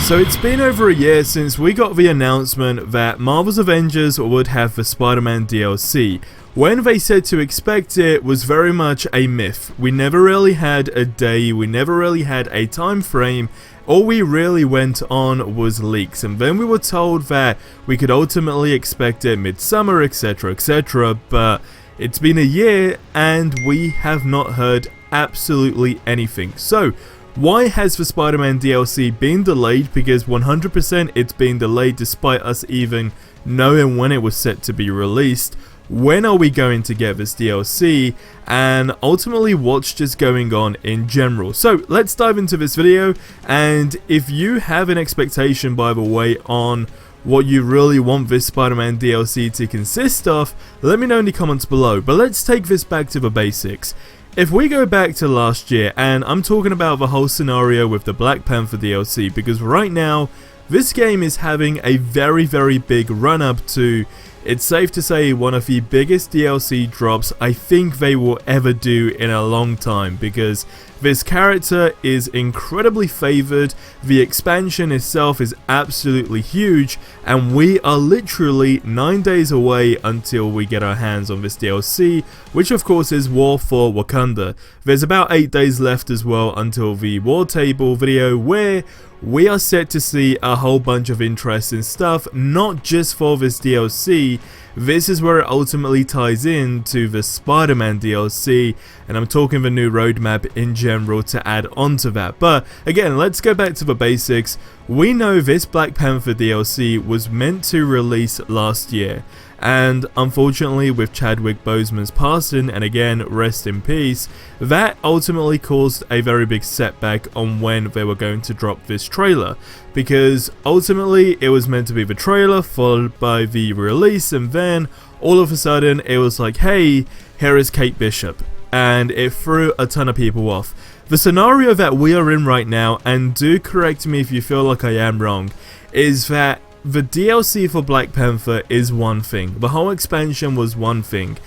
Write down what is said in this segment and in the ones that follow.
So it's been over a year since we got the announcement that Marvel's Avengers would have the SpiderMan DLC. When they said to expect it was very much a myth. We never really had a day, we never really had a time frame. All we really went on was leaks, and then we were told that we could ultimately expect it midsummer, etc, etc, but it's been a year and we have not heard absolutely anything. So why has the SpiderMan DLC been delayed? Because 100% it's been delayed despite us even knowing when it was set to be released. When are we going to get this DLC? And ultimately what's just going on in general. So let's dive into this video, and if you have an expectation, by the way, on what you really want this SpiderMan DLC to consist of, let me know in the comments below. But let's take this back to the basics. If we go back to last year, and I'm talking about the whole scenario with the Black Panther DLC, because right now this game is having a very big run up to, it's safe to say, one of the biggest DLC drops I think they will ever do in a long time, because this character is incredibly favored, the expansion itself is absolutely huge, and we are literally 9 days away until we get our hands on this DLC, which of course is War for Wakanda. There's about 8 days left as well until the War Table video, where we are set to see a whole bunch of interesting stuff, not just for this DLC. This is where it ultimately ties in to the SpiderMan DLC, and I'm talking the new roadmap in general to add on to that. But again, let's go back to the basics. We know this Black Panther DLC was meant to release last year, and unfortunately with Chadwick Boseman's passing, and again rest in peace, that ultimately caused a very big setback on when they were going to drop this trailer, because ultimately it was meant to be the trailer followed by the release, and then all of a sudden it was like, hey, here is Kate Bishop, and it threw a ton of people off. The scenario that we are in right now, and do correct me if you feel like I am wrong, is that the DLC for Black Panther is one thing, the whole expansion was one thing,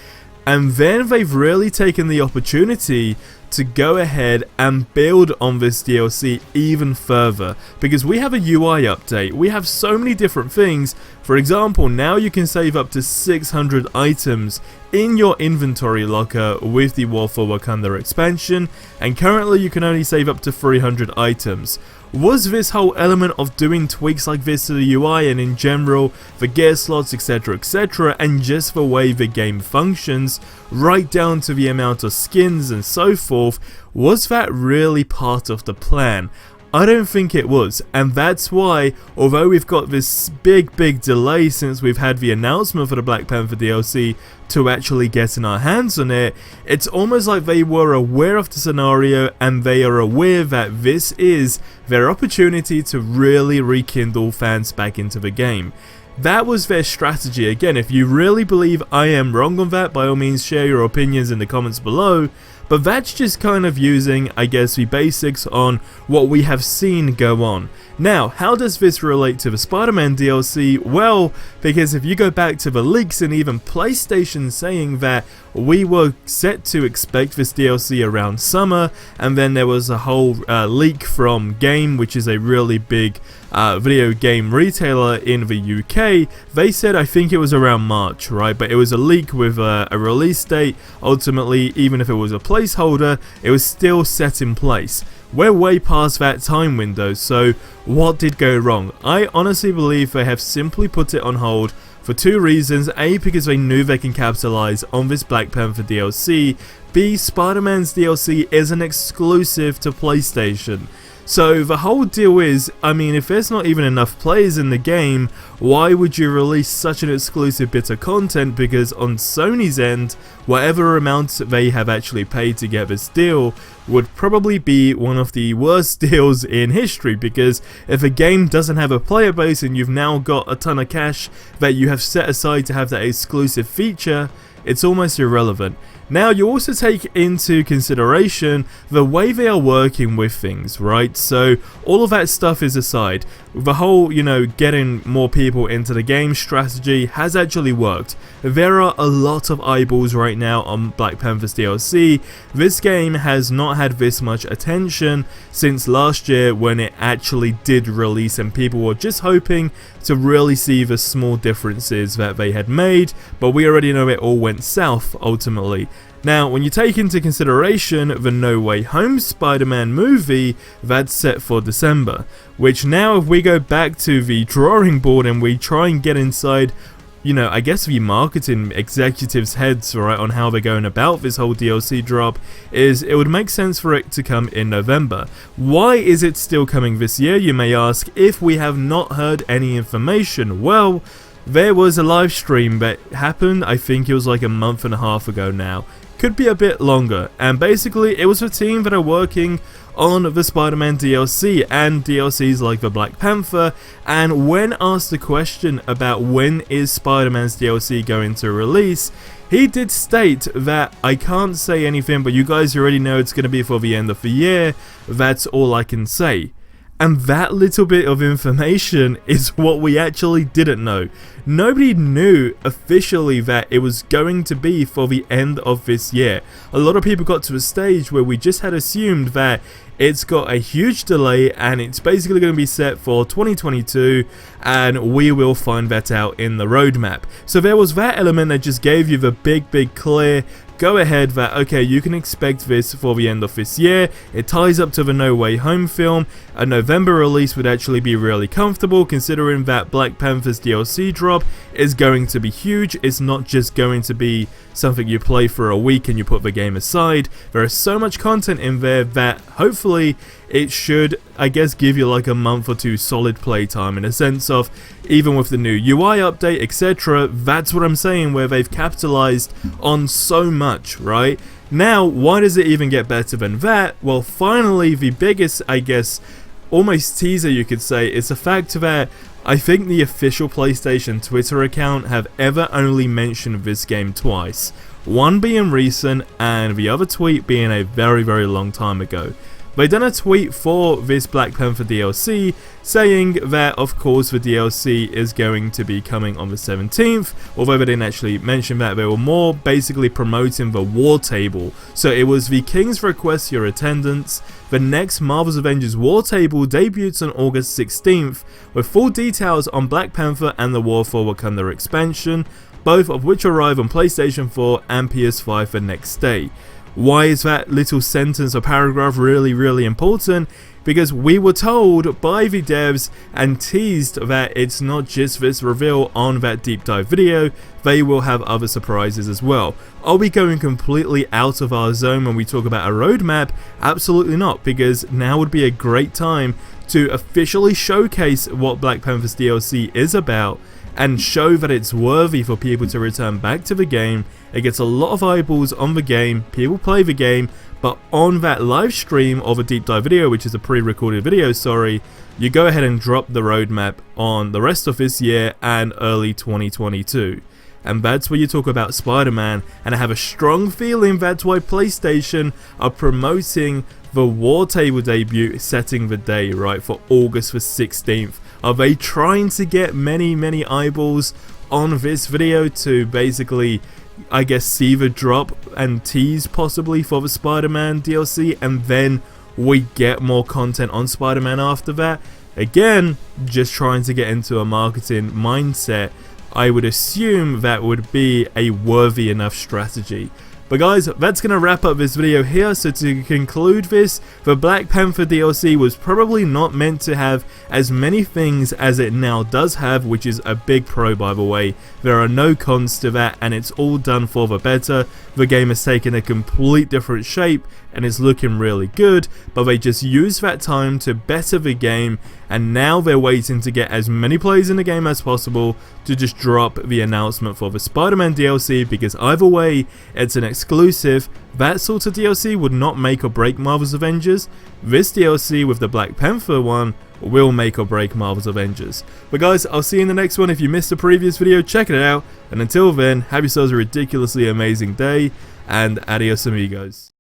and then they've really taken the opportunity to go ahead and build on this DLC even further, because we have a UI update, we have so many different things. For example, now you can save up to 600 items in your inventory locker with the War for Wakanda expansion, and currently you can only save up to 300 items. Was this whole element of doing tweaks like this to the UI and in general, the gear slots, etc, etc, and just the way the game functions, right down to the amount of skins and so forth, was that really part of the plan? I don't think it was, and that's why, although we've got this big delay since we've had the announcement for the Black Panther DLC to actually getting our hands on it, it's almost like they were aware of the scenario and they are aware that this is their opportunity to really rekindle fans back into the game. That was their strategy. Again, if you really believe I am wrong on that, by all means share your opinions in the comments below. But that's just kind of using, I guess, the basics on what we have seen go on. Now, how does this relate to the SpiderMan DLC? Well, because if you go back to the leaks and even PlayStation saying that we were set to expect this DLC around summer, and then there was a whole leak from Game, which is a really big video game retailer in the UK. They said, I think it was around March, right? But it was a leak with a release date. Ultimately, even if it was a placeholder, it was still set in place. We're way past that time window, so what did go wrong? I honestly believe they have simply put it on hold for two reasons. A, because they knew they can capitalize on this Black Panther DLC. B, Spider-Man's DLC isn't exclusive to PlayStation. So the whole deal is, I mean, if there's not even enough players in the game, why would you release such an exclusive bit of content? Because on Sony's end, whatever amount they have actually paid to get this deal would probably be one of the worst deals in history, because if a game doesn't have a player base and you've now got a ton of cash that you have set aside to have that exclusive feature, it's almost irrelevant. Now, you also take into consideration the way they are working with things, right? So, all of that stuff is aside. The whole, getting more people into the game strategy has actually worked. There are a lot of eyeballs right now on Black Panther's DLC. This game has not had this much attention since last year when it actually did release, and people were just hoping to really see the small differences that they had made, but we already know it all went south ultimately. Now, when you take into consideration the No Way Home Spider-Man movie that's set for December, which now if we go back to the drawing board and we try and get inside, I guess the marketing executives' heads, right, on how they're going about this whole DLC drop, is it would make sense for it to come in November. Why is it still coming this year, you may ask, if we have not heard any information? Well, there was a live stream that happened, I think it was like a month and a half ago now. Could be a bit longer, and basically it was a team that are working on the SpiderMan DLC and DLCs like the Black Panther, and when asked the question about when is Spider-Man's DLC going to release, he did state that I can't say anything, but you guys already know it's going to be for the end of the year, that's all I can say. And that little bit of information is what we actually didn't know. Nobody knew officially that it was going to be for the end of this year. A lot of people got to a stage where we just had assumed that it's got a huge delay and it's basically going to be set for 2022, and we will find that out in the roadmap. So there was that element that just gave you the big clear go ahead that okay, you can expect this for the end of this year. It ties up to the No Way Home film. A November release would actually be really comfortable, considering that Black Panther's DLC drop is going to be huge. It's not just going to be something you play for a week and you put the game aside. There is so much content in there that hopefully it should, I guess, give you like a month or two solid playtime, in a sense of, even with the new UI update, etc. That's what I'm saying, where they've capitalized on so much, right? Now, why does it even get better than that? Well, finally, the biggest, I guess, almost teaser you could say, is the fact that I think the official PlayStation Twitter account have ever only mentioned this game twice. One being recent, and the other tweet being a very long time ago. They done a tweet for this Black Panther DLC saying that of course the DLC is going to be coming on the 17th, although they didn't actually mention that. They were more basically promoting the war table. So it was the King's request your attendance. The next Marvel's Avengers war table debuts on August 16th with full details on Black Panther and the War for Wakanda expansion, both of which arrive on PlayStation 4 and PS5 the next day. Why is that little sentence or paragraph really important? Because we were told by the devs and teased that it's not just this reveal on that deep dive video, they will have other surprises as well. Are we going completely out of our zone when we talk about a roadmap? Absolutely not, because now would be a great time to officially showcase what Black Panther's DLC is about and show that it's worthy for people to return back to the game. It gets a lot of eyeballs on the game, people play the game, but on that live stream of a deep dive video, which is a pre-recorded video, you go ahead and drop the roadmap on the rest of this year and early 2022. And that's where you talk about Spider-Man, and I have a strong feeling that's why PlayStation are promoting the War Table debut, setting the day, right, for August the 16th. Are they trying to get many eyeballs on this video to basically, I guess, see the drop and tease possibly for the Spider-Man DLC, and then we get more content on Spider-Man after that? Again, just trying to get into a marketing mindset. I would assume that would be a worthy enough strategy. But guys, that's going to wrap up this video here. So to conclude this, the Black Panther DLC was probably not meant to have as many things as it now does have, which is a big pro, by the way. There are no cons to that, and it's all done for the better. The game has taken a complete different shape and it's looking really good, but they just used that time to better the game, and now they're waiting to get as many players in the game as possible to just drop the announcement for the SpiderMan DLC, because either way, it's an exclusive. That sort of DLC would not make or break Marvel's Avengers. This DLC with the Black Panther one will make or break Marvel's Avengers. But guys, I'll see you in the next one. If you missed the previous video, check it out, and until then, have yourselves a ridiculously amazing day, and adios amigos.